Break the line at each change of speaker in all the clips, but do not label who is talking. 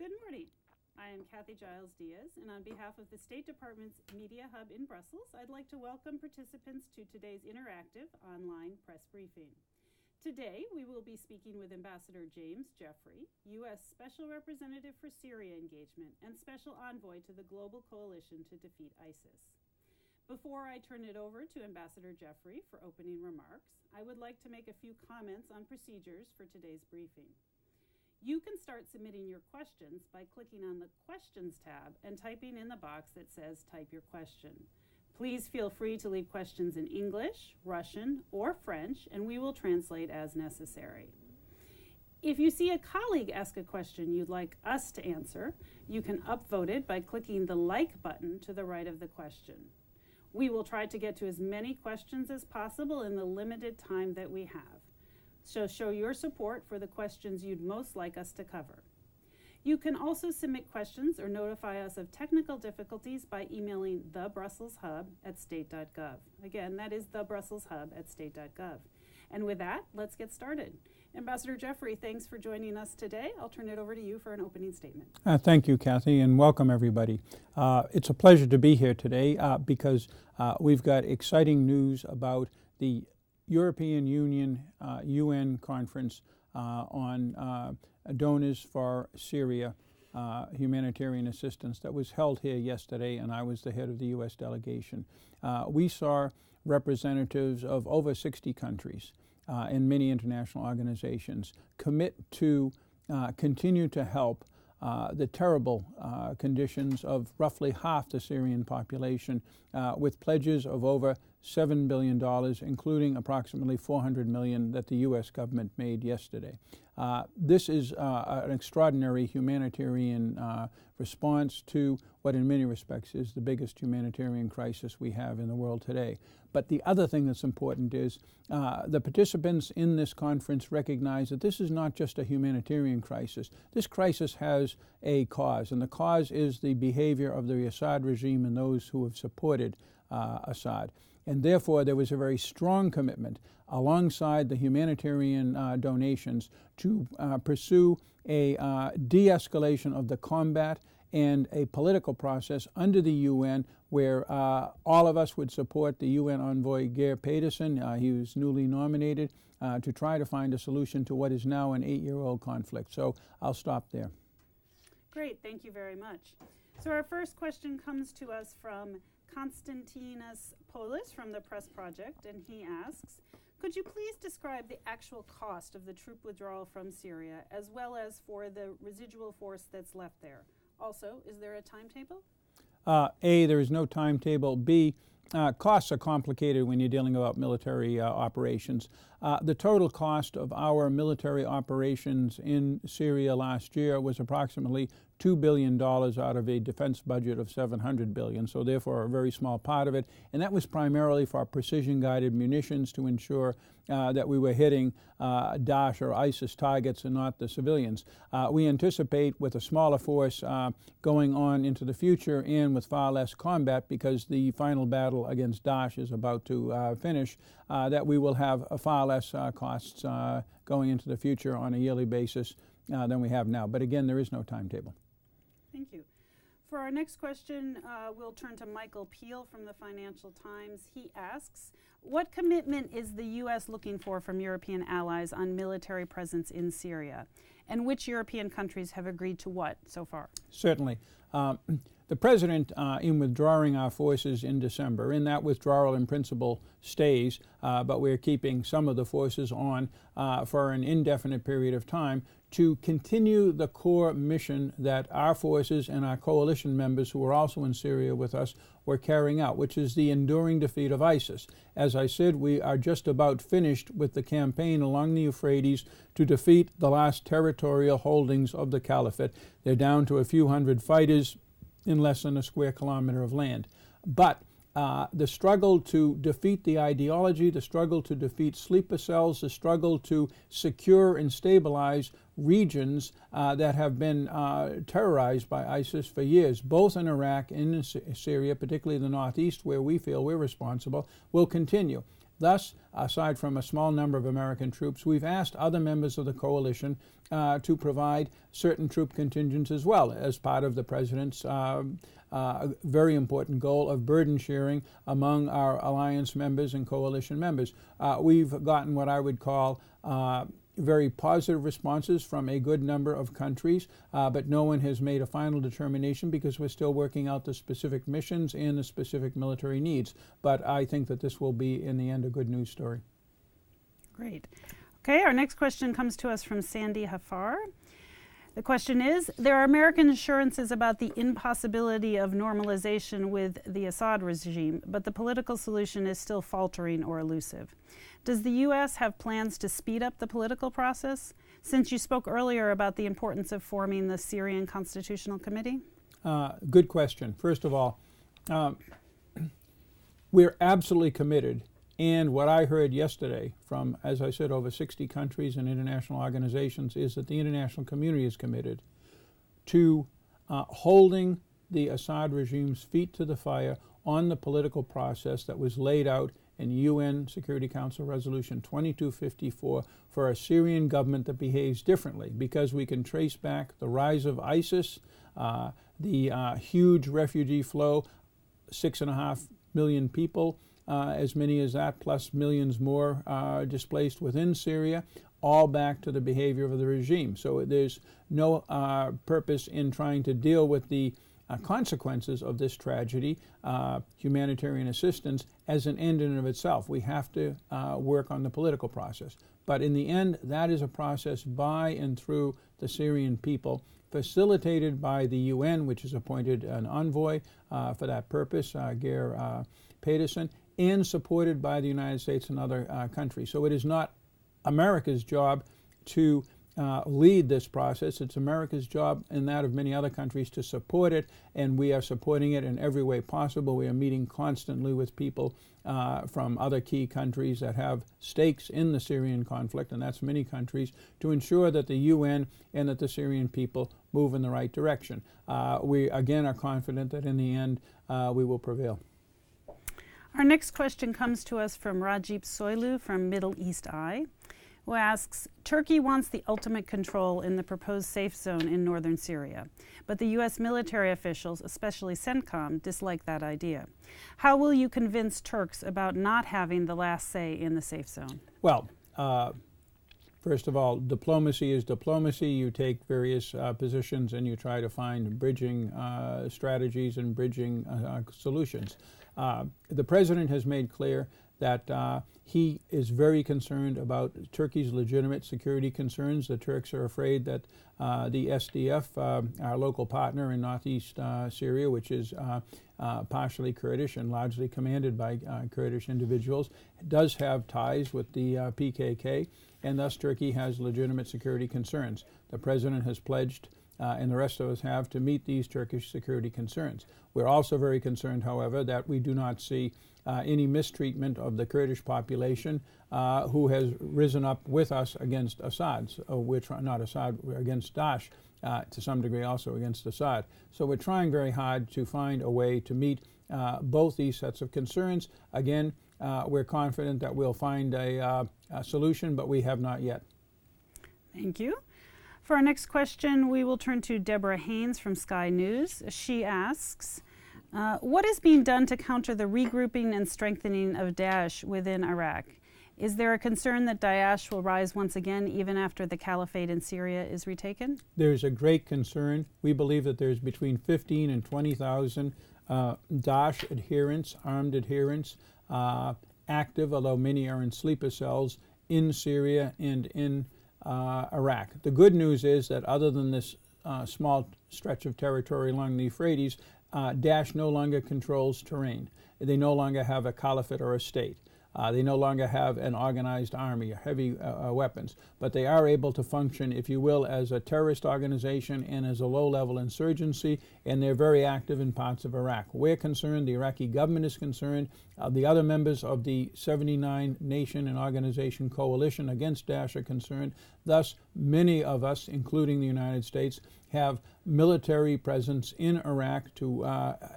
Good morning. I am Kathy Giles Diaz, and on behalf of the State Department's Media Hub in Brussels, I'd like to welcome participants to today's interactive online press briefing. Today, we will be speaking with Ambassador James Jeffrey, U.S. Special Representative for Syria Engagement and Special Envoy to the Global Coalition to Defeat ISIS. Before I turn it over to Ambassador Jeffrey for opening remarks, I would like to make a few comments on procedures for today's briefing. You can start submitting your questions by clicking on the Questions tab and typing in the box that says Type Your Question. Please feel free to leave questions in English, Russian, or French, and we will translate as necessary. If you see a colleague ask a question you'd like us to answer, you can upvote it by clicking the Like button to the right of the question. We will try to get to as many questions as possible in the limited time that we have. So show your support for the questions you'd most like us to cover. You can also submit questions or notify us of technical difficulties by emailing thebrussels.hub@state.gov. Again, that is thebrussels.hub@state.gov. And with that, let's get started. Ambassador Jeffrey, thanks for joining us today. I'll turn it over to you for an opening statement.
Thank you, Kathy, and welcome everybody. It's a pleasure to be here today because we've got exciting news about the European Union UN conference on donors for Syria humanitarian assistance that was held here yesterday, and I was the head of the U.S. delegation. We saw representatives of over 60 countries and many international organizations commit to continue to help the terrible conditions of roughly half the Syrian population with pledges of over $7 billion, including approximately $400 million that the U.S. government made yesterday. This is an extraordinary humanitarian response to what in many respects is the biggest humanitarian crisis we have in the world today. But the other thing that's important is the participants in this conference recognize that this is not just a humanitarian crisis. This crisis has a cause, and the cause is the behavior of the Assad regime and those who have supported Assad. And therefore, there was a very strong commitment alongside the humanitarian donations to pursue a de-escalation of the combat and a political process under the UN where all of us would support the UN envoy Geir Pedersen. He was newly nominated to try to find a solution to what is now an 8-year-old conflict. So I'll stop there.
Great, thank you very much. So our first question comes to us from Konstantinos Polis from the Press Project, and he asks, could you please describe the actual cost of the troop withdrawal from Syria, as well as for the residual force that's left there? Also, is there a timetable?
A, there is no timetable. B, costs are complicated when you're dealing about military operations. The total cost of our military operations in Syria last year was approximately $2 billion out of a defense budget of $700 billion, so therefore a very small part of it. And that was primarily for precision-guided munitions to ensure that we were hitting Daesh or ISIS targets and not the civilians. We anticipate with a smaller force going on into the future and with far less combat, because the final battle against Daesh is about to finish, that we will have far less costs going into the future on a yearly basis than we have now. But again, there is no timetable.
Thank you. For our next question, we'll turn to Michael Peel from the Financial Times. He asks, what commitment is the U.S. looking for from European allies on military presence in Syria? And which European countries have agreed to what so far?
Certainly. The President, in withdrawing our forces in December, and that withdrawal in principle stays, but we're keeping some of the forces on for an indefinite period of time to continue the core mission that our forces and our coalition members who are also in Syria with us were carrying out, which is the enduring defeat of ISIS. As I said, we are just about finished with the campaign along the Euphrates to defeat the last territorial holdings of the caliphate. They're down to a few hundred fighters in less than a square kilometer of land. But the struggle to defeat the ideology, the struggle to defeat sleeper cells, the struggle to secure and stabilize regions that have been terrorized by ISIS for years, both in Iraq and in Syria, particularly the northeast where we feel we're responsible, will continue. Thus, aside from a small number of American troops, we've asked other members of the coalition to provide certain troop contingents as well as part of the President's very important goal of burden sharing among our alliance members and coalition members. We've gotten what I would call very positive responses from a good number of countries, but no one has made a final determination because we're still working out the specific missions and the specific military needs. But I think that this will be, in the end, a good news story.
Great. Okay, our next question comes to us from Sandy Hafar. The question is, there are American assurances about the impossibility of normalization with the Assad regime, but the political solution is still faltering or elusive. Does the U.S. have plans to speed up the political process? Since you spoke earlier about the importance of forming the Syrian Constitutional Committee?
Good question. First of all, we're absolutely committed. And what I heard yesterday from, as I said, over 60 countries and international organizations is that the international community is committed to holding the Assad regime's feet to the fire on the political process that was laid out in UN Security Council Resolution 2254 for a Syrian government that behaves differently, because we can trace back the rise of ISIS, the huge refugee flow, 6.5 million people, as many as that, plus millions more displaced within Syria, all back to the behavior of the regime. So there's no purpose in trying to deal with the consequences of this tragedy, humanitarian assistance, as an end in and of itself. We have to work on the political process. But in the end, that is a process by and through the Syrian people, facilitated by the UN, which has appointed an envoy for that purpose, Geir Pedersen, and supported by the United States and other countries. So it is not America's job to lead this process. It's America's job and that of many other countries to support it, and we are supporting it in every way possible. We are meeting constantly with people from other key countries that have stakes in the Syrian conflict, and that's many countries, to ensure that the UN and that the Syrian people move in the right direction. We, again, are confident that in the end we will prevail.
Our next question comes to us from Rajib Soilu from Middle East Eye, who asks, Turkey wants the ultimate control in the proposed safe zone in northern Syria, but the U.S. military officials, especially CENTCOM, dislike that idea. How will you convince Turks about not having the last say in the safe zone?
Well, first of all, diplomacy is diplomacy. You take various positions and you try to find bridging strategies and bridging solutions. The President has made clear that he is very concerned about Turkey's legitimate security concerns. The Turks are afraid that the SDF, our local partner in northeast Syria, which is partially Kurdish and largely commanded by Kurdish individuals, does have ties with the PKK, and thus Turkey has legitimate security concerns. The President has pledged, and the rest of us have, to meet these Turkish security concerns. We're also very concerned, however, that we do not see any mistreatment of the Kurdish population who has risen up with us against Assad. Not Assad, we're against Daesh, to some degree also against Assad. So we're trying very hard to find a way to meet both these sets of concerns. Again, we're confident that we'll find a solution, but we have not yet.
Thank you. For our next question, we will turn to Deborah Haynes from Sky News. She asks, what is being done to counter the regrouping and strengthening of Daesh within Iraq? Is there a concern that Daesh will rise once again even after the caliphate in Syria is retaken?
There's a great concern. We believe that there's between 15 and 20,000 Daesh adherents, armed adherents, active, although many are in sleeper cells, in Syria and in Iraq. The good news is that other than this small stretch of territory along the Euphrates, Daesh no longer controls terrain. They no longer have a caliphate or a state. They no longer have an organized army, heavy weapons, but they are able to function, if you will, as a terrorist organization and as a low-level insurgency, and they're very active in parts of Iraq. We're concerned, the Iraqi government is concerned, the other members of the 79 nation and organization coalition against Daesh are concerned. Thus, many of us, including the United States, have military presence in Iraq to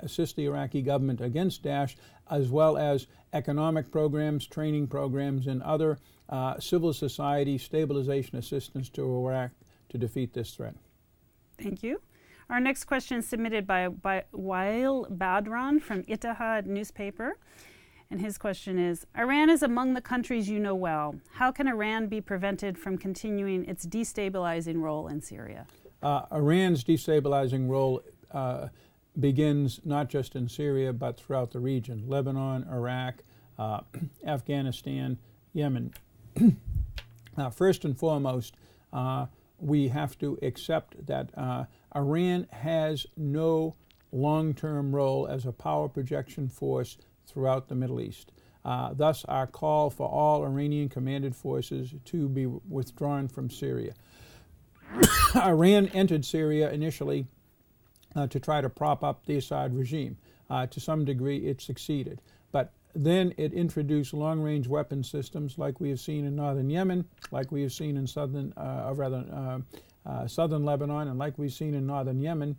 assist the Iraqi government against Daesh. as well as economic programs, training programs, and other civil society stabilization assistance to Iraq to defeat this threat.
Thank you. Our next question is submitted by Wael Badran from Ittihad newspaper. And his question is, Iran is among the countries you know well. How can Iran be prevented from continuing its destabilizing role in Syria?
Iran's destabilizing role begins not just in Syria, but throughout the region: Lebanon, Iraq, Afghanistan, Yemen. First and foremost, we have to accept that Iran has no long-term role as a power projection force throughout the Middle East. Thus, our call for all Iranian commanded forces to be withdrawn from Syria. Iran entered Syria initially to try to prop up the Assad regime. To some degree, it succeeded. But then it introduced long-range weapon systems like we have seen in northern Yemen, like we have seen in southern Lebanon, and like we've seen in northern Yemen.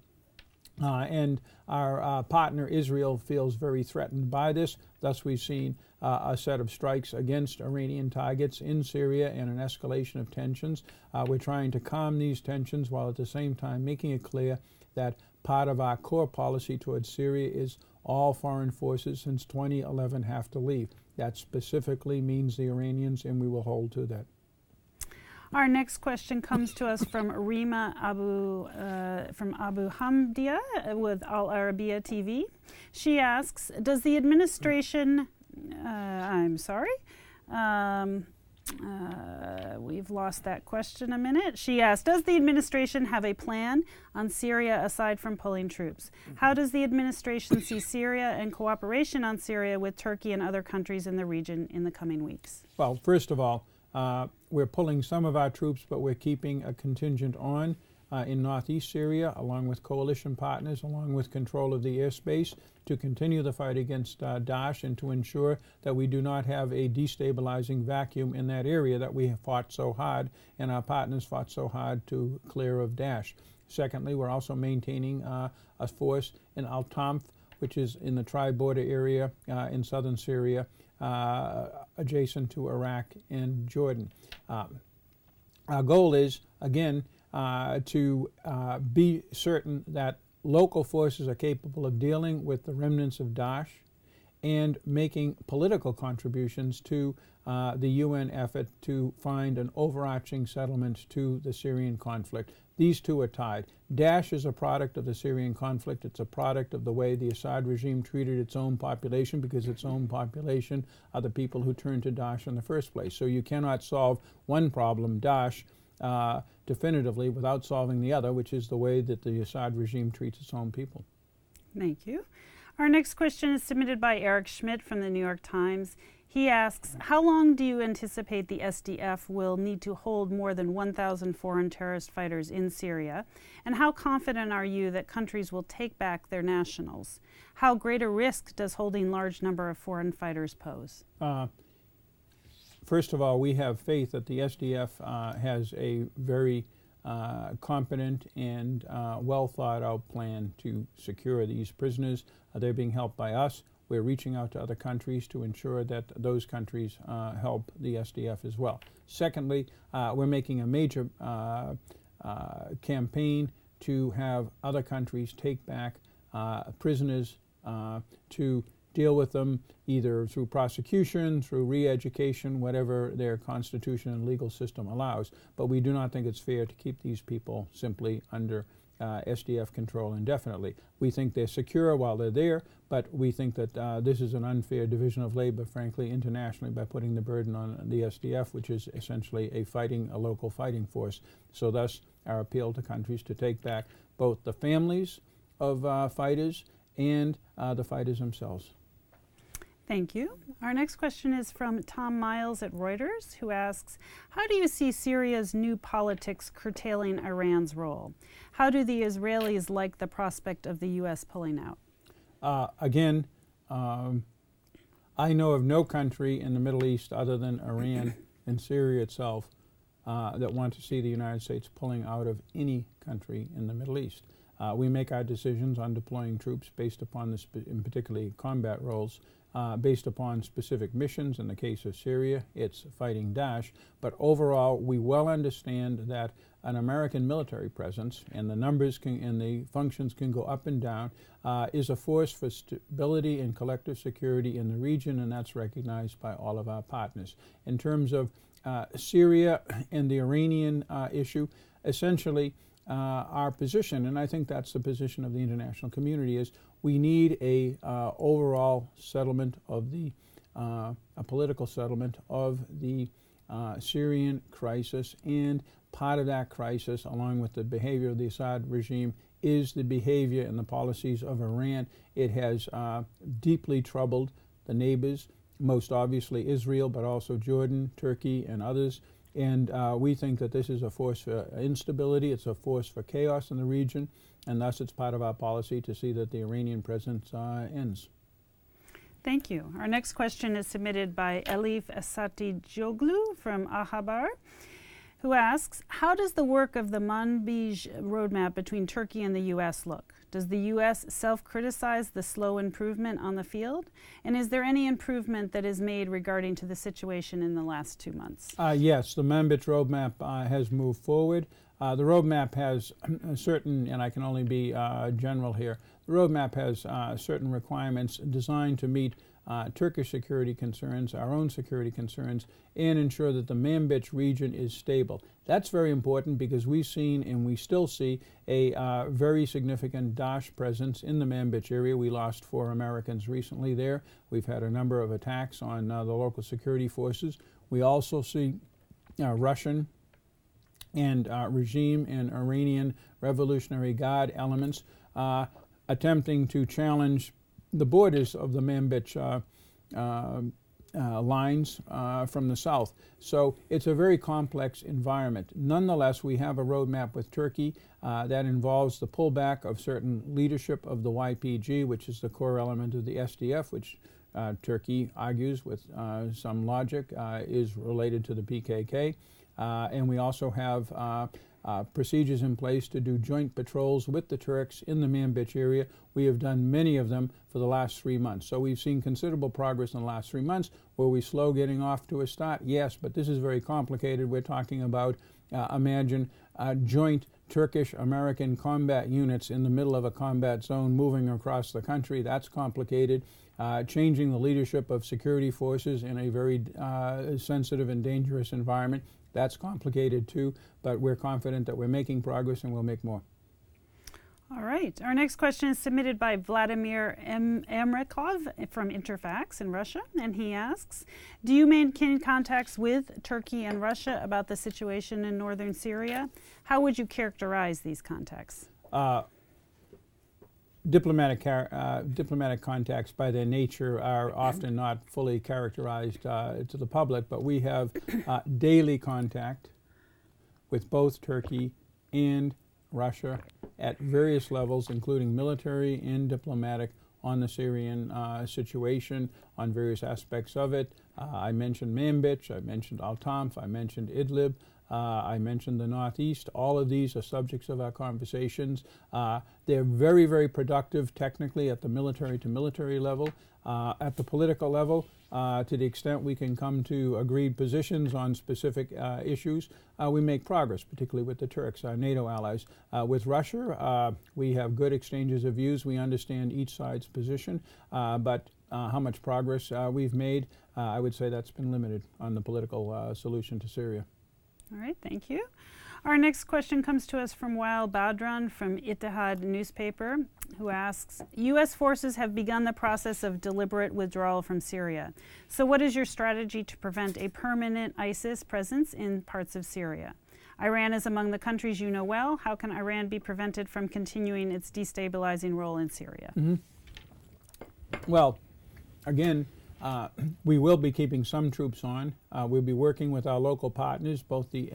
And our partner Israel feels very threatened by this. Thus, we've seen a set of strikes against Iranian targets in Syria and an escalation of tensions. We're trying to calm these tensions while at the same time making it clear that part of our core policy towards Syria is all foreign forces since 2011 have to leave. That specifically means the Iranians, and we will hold to that.
Our next question comes to us from Rima Abu Hamdia with Al Arabiya TV. She asks, does the administration, we've lost that question a minute. She asked, does the administration have a plan on Syria aside from pulling troops? How does the administration see Syria and cooperation on Syria with Turkey and other countries in the region in the coming weeks?
Well, first of all, we're pulling some of our troops, but we're keeping a contingent on in northeast Syria, along with coalition partners, along with control of the airspace, to continue the fight against Daesh and to ensure that we do not have a destabilizing vacuum in that area that we have fought so hard and our partners fought so hard to clear of Daesh. Secondly, we're also maintaining a force in Al-Tamf, which is in the tri-border area in southern Syria, adjacent to Iraq and Jordan. Our goal is, again, to be certain that local forces are capable of dealing with the remnants of Daesh and making political contributions to the UN effort to find an overarching settlement to the Syrian conflict. These two are tied. Daesh is a product of the Syrian conflict. It's a product of the way the Assad regime treated its own population, because its own population are the people who turned to Daesh in the first place. So you cannot solve one problem, Daesh, definitively without solving the other, which is the way that the Assad regime treats its own people.
Thank you. Our next question is submitted by Eric Schmidt from the New York Times. He asks, how long do you anticipate the SDF will need to hold more than 1,000 foreign terrorist fighters in Syria? And how confident are you that countries will take back their nationals? How great a risk does holding large number of foreign fighters pose?
First of all, we have faith that the SDF has a very competent and well thought out plan to secure these prisoners. They're being helped by us. We're reaching out to other countries to ensure that those countries help the SDF as well. Secondly, we're making a major campaign to have other countries take back prisoners to deal with them either through prosecution, through re-education, whatever their constitution and legal system allows. But we do not think it's fair to keep these people simply under SDF control indefinitely. We think they're secure while they're there, but we think that this is an unfair division of labor, frankly, internationally, by putting the burden on the SDF, which is essentially a local fighting force. So thus, our appeal to countries to take back both the families of fighters and the fighters themselves.
Thank you. Our next question is from Tom Miles at Reuters, who asks, how do you see Syria's new politics curtailing Iran's role? How do the Israelis like the prospect of the U.S. pulling out?
Again, I know of no country in the Middle East other than Iran and Syria itself that want to see the United States pulling out of any country in the Middle East. We make our decisions on deploying troops based upon in particularly combat roles based upon specific missions. In the case of Syria, it's fighting Daesh. But overall, we well understand that an American military presence, and the numbers and the functions can go up and down, is a force for stability and collective security in the region, and that's recognized by all of our partners. In terms of Syria and the Iranian issue, essentially our position, and I think that's the position of the international community, is we need a overall settlement of the a political settlement of the Syrian crisis, and part of that crisis, along with the behavior of the Assad regime, is the behavior and the policies of Iran. It has deeply troubled the neighbors, most obviously Israel, but also Jordan, Turkey, and others. And we think that this is a force for instability, it's a force for chaos in the region, and thus it's part of our policy to see that the Iranian presence ends.
Thank you. Our next question is submitted by Elif Esatijoglu from Ahabar, who asks, how does the work of the Manbij roadmap between Turkey and the U.S. look? Does the U.S. self-criticize the slow improvement on the field? And is there any improvement that is made regarding to the situation in the last 2 months?
Yes, the Manbij roadmap has moved forward. The roadmap has certain, and I can only be general here, the roadmap has certain requirements designed to meet Turkish security concerns, our own security concerns, and ensure that the Manbij region is stable. That's very important because we've seen and we still see a very significant Daesh presence in the Manbij area. We lost 4 Americans recently there. We've had a number of attacks on the local security forces. We also see Russian and regime and Iranian Revolutionary Guard elements attempting to challenge the borders of the Manbij lines from the south. So it's a very complex environment. Nonetheless, we have a roadmap with Turkey that involves the pullback of certain leadership of the YPG, which is the core element of the SDF, which Turkey argues with some logic is related to the PKK. And we also have procedures in place to do joint patrols with the Turks in the Manbij area. We have done many of them for the last 3 months. So we've seen considerable progress in the last 3 months. Were we slow getting off to a start? Yes, but this is very complicated. We're talking about, imagine, joint Turkish-American combat units in the middle of a combat zone moving across the country. That's complicated. Changing the leadership of security forces in a very sensitive and dangerous environment. That's complicated too, but we're confident that we're making progress and we'll make more.
All right. Our next question is submitted by Vladimir Emrekov from Interfax in Russia, and he asks, do you maintain contacts with Turkey and Russia about the situation in northern Syria? How would you characterize these contacts?
Diplomatic contacts by their nature are often not fully characterized to the public, but we have daily contact with both Turkey and Russia at various levels, including military and diplomatic, on the Syrian situation, on various aspects of it. I mentioned Manbij, I mentioned Al-Tanf, I mentioned Idlib, I mentioned the Northeast. All of these are subjects of our conversations. They're very, very productive technically at the military-to-military level. At the political level, to the extent we can come to agreed positions on specific issues, we make progress, particularly with the Turks, our NATO allies. With Russia, we have good exchanges of views. We understand each side's position, but how much progress we've made, I would say that's been limited on the political solution to Syria.
All right, thank you. Our next question comes to us from Wael Badran from Ittihad newspaper, who asks, U.S. forces have begun the process of deliberate withdrawal from Syria. So what is your strategy to prevent a permanent ISIS presence in parts of Syria? Iran is among the countries you know well. How can Iran be prevented from continuing its destabilizing role in Syria?
Mm-hmm. Well, again, we will be keeping some troops on. We'll be working with our local partners, both the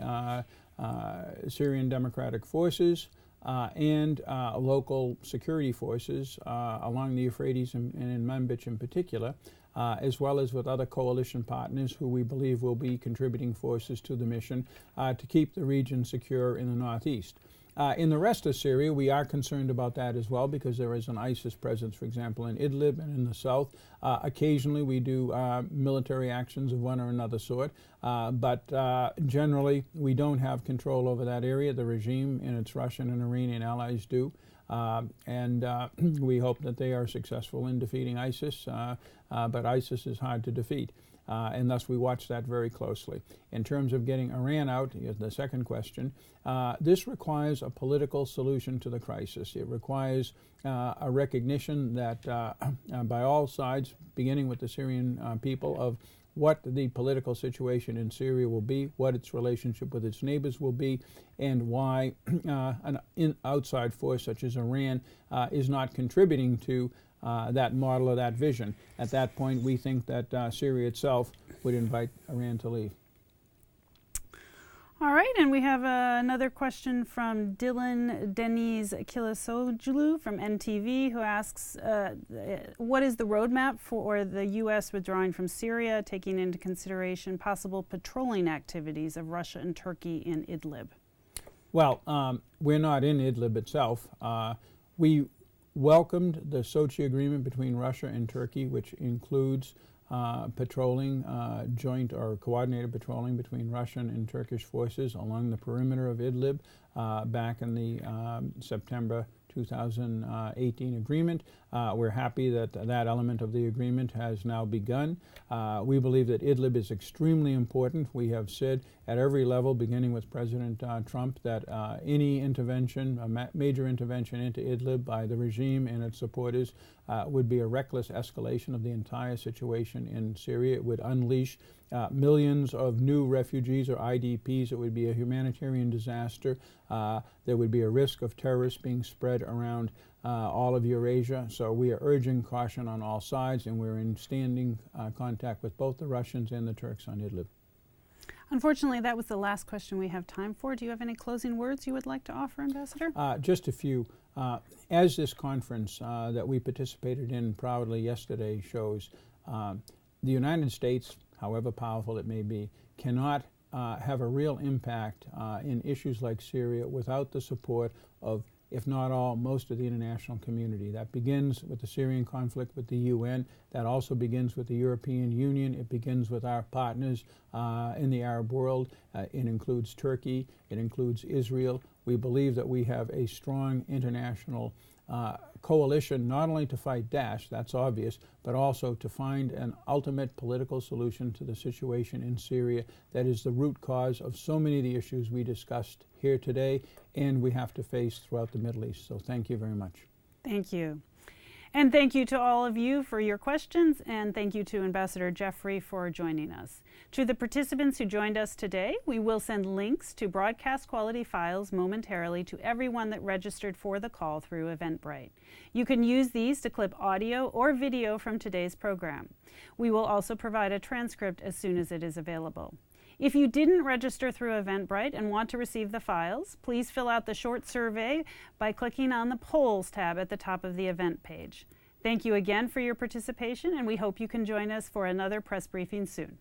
Syrian Democratic Forces and local security forces along the Euphrates and in Manbij in particular, as well as with other coalition partners who we believe will be contributing forces to the mission to keep the region secure in the Northeast. In the rest of Syria, we are concerned about that as well because there is an ISIS presence, for example, in Idlib and in the south. Occasionally, we do military actions of one or another sort, but generally, we don't have control over that area. The regime and its Russian and Iranian allies do. We hope that they are successful in defeating ISIS, but ISIS is hard to defeat. And thus we watch that very closely. In terms of getting Iran out, the second question, this requires a political solution to the crisis. It requires a recognition that by all sides, beginning with the Syrian people, of what the political situation in Syria will be, what its relationship with its neighbors will be, and why an outside force such as Iran is not contributing to that model or that vision. At that point, we think that Syria itself would invite Iran to leave.
All right, and we have another question from Dylan Deniz Kilisoglu from NTV, who asks, what is the roadmap for the U.S. withdrawing from Syria, taking into consideration possible patrolling activities of Russia and Turkey in Idlib?
Well, we're not in Idlib itself. We welcomed the Sochi agreement between Russia and Turkey, which includes patrolling, joint or coordinated patrolling between Russian and Turkish forces along the perimeter of Idlib back in the September 2018 agreement. We're happy that that element of the agreement has now begun. We believe that Idlib is extremely important. We have said at every level, beginning with President Trump, that any intervention, a major intervention into Idlib by the regime and its supporters would be a reckless escalation of the entire situation in Syria. It would unleash millions of new refugees or IDPs. It would be a humanitarian disaster. There would be a risk of terrorists being spread around all of Eurasia. So we are urging caution on all sides, and we're in standing contact with both the Russians and the Turks on Idlib.
Unfortunately, that was the last question we have time for. Do you have any closing words you would like to offer, Ambassador?
Just a few. As this conference that we participated in proudly yesterday shows, the United States, however powerful it may be, cannot have a real impact in issues like Syria without the support of, if not all, most of the international community. That begins with the Syrian conflict with the UN. That also begins with the European Union. It begins with our partners in the Arab world. It includes Turkey. It includes Israel. We believe that we have a strong international coalition, not only to fight Daesh, that's obvious, but also to find an ultimate political solution to the situation in Syria that is the root cause of so many of the issues we discussed here today and we have to face throughout the Middle East. So thank you very much.
Thank you. And thank you to all of you for your questions, and thank you to Ambassador Jeffrey for joining us. To the participants who joined us today, we will send links to broadcast quality files momentarily to everyone that registered for the call through Eventbrite. You can use these to clip audio or video from today's program. We will also provide a transcript as soon as it is available. If you didn't register through Eventbrite and want to receive the files, please fill out the short survey by clicking on the Polls tab at the top of the event page. Thank you again for your participation, and we hope you can join us for another press briefing soon.